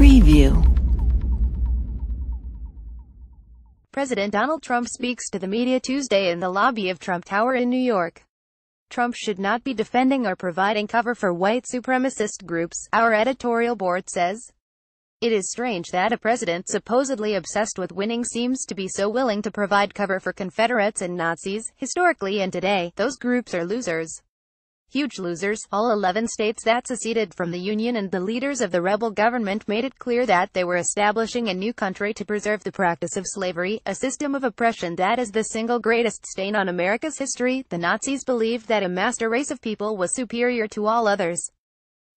Preview. President Donald Trump speaks to the media Tuesday in the lobby of Trump Tower in New York. Trump should not be defending or providing cover for white supremacist groups, our editorial board says. It is strange that a president supposedly obsessed with winning seems to be so willing to provide cover for Confederates and Nazis. Historically and today, those groups are losers. Huge losers. All 11 states that seceded from the Union and the leaders of the rebel government made it clear that they were establishing a new country to preserve the practice of slavery, a system of oppression that is the single greatest stain on America's history. The Nazis believed that a master race of people was superior to all others.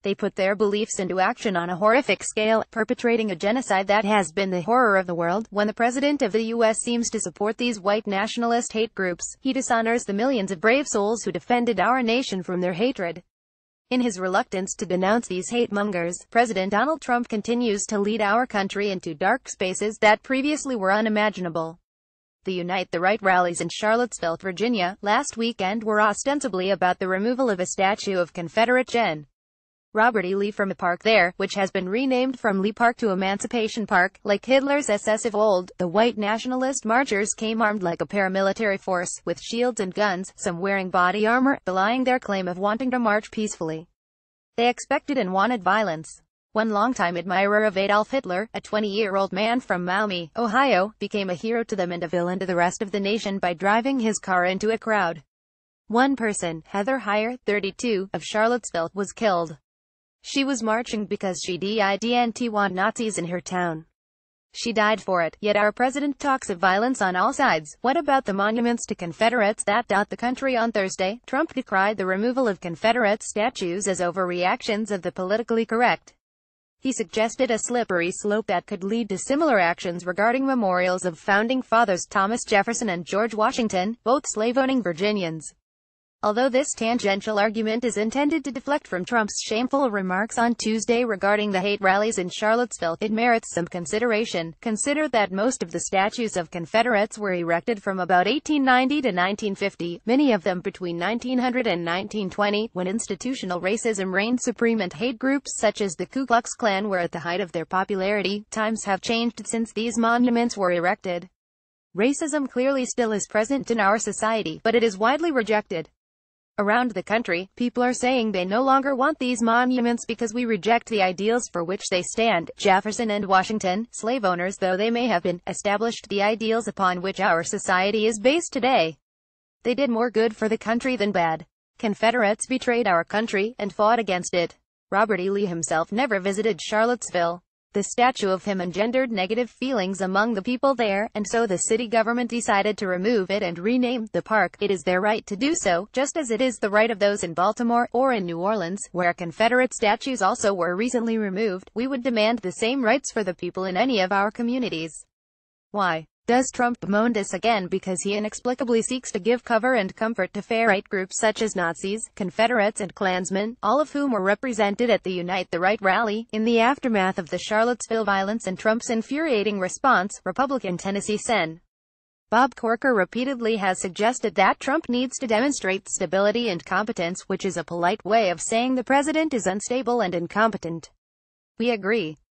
They put their beliefs into action on a horrific scale, perpetrating a genocide that has been the horror of the world. When the President of the U.S. seems to support these white nationalist hate groups, he dishonors the millions of brave souls who defended our nation from their hatred. In his reluctance to denounce these hate-mongers, President Donald Trump continues to lead our country into dark spaces that previously were unimaginable. The Unite the Right rallies in Charlottesville, Virginia, last weekend were ostensibly about the removal of a statue of Confederate Gen. Robert E. Lee from a park there, which has been renamed from Lee Park to Emancipation Park. Like Hitler's SS of old, the white nationalist marchers came armed like a paramilitary force, with shields and guns, some wearing body armor, belying their claim of wanting to march peacefully. They expected and wanted violence. One longtime admirer of Adolf Hitler, a 20-year-old man from Maumee, Ohio, became a hero to them and a villain to the rest of the nation by driving his car into a crowd. One person, Heather Heyer, 32, of Charlottesville, was killed. She was marching because she didn't want Nazis in her town. She died for it. Yet our president talks of violence on all sides. What about the monuments to Confederates that dot the country? On Thursday, Trump decried the removal of Confederate statues as overreactions of the politically correct. He suggested a slippery slope that could lead to similar actions regarding memorials of founding fathers Thomas Jefferson and George Washington, both slave-owning Virginians. Although this tangential argument is intended to deflect from Trump's shameful remarks on Tuesday regarding the hate rallies in Charlottesville, it merits some consideration. Consider that most of the statues of Confederates were erected from about 1890 to 1950, many of them between 1900 and 1920, when institutional racism reigned supreme and hate groups such as the Ku Klux Klan were at the height of their popularity. Times have changed since these monuments were erected. Racism clearly still is present in our society, but it is widely rejected. Around the country, people are saying they no longer want these monuments because we reject the ideals for which they stand. Jefferson and Washington, slave owners though they may have been, established the ideals upon which our society is based today. They did more good for the country than bad. Confederates betrayed our country, and fought against it. Robert E. Lee himself never visited Charlottesville. The statue of him engendered negative feelings among the people there, and so the city government decided to remove it and rename the park. It is their right to do so, just as it is the right of those in Baltimore, or in New Orleans, where Confederate statues also were recently removed. We would demand the same rights for the people in any of our communities. Why does Trump bemoan this again? Because he inexplicably seeks to give cover and comfort to far-right groups such as Nazis, Confederates and Klansmen, all of whom were represented at the Unite the Right rally. In the aftermath of the Charlottesville violence and Trump's infuriating response, Republican Tennessee Sen. Bob Corker repeatedly has suggested that Trump needs to demonstrate stability and competence, which is a polite way of saying the president is unstable and incompetent. We agree.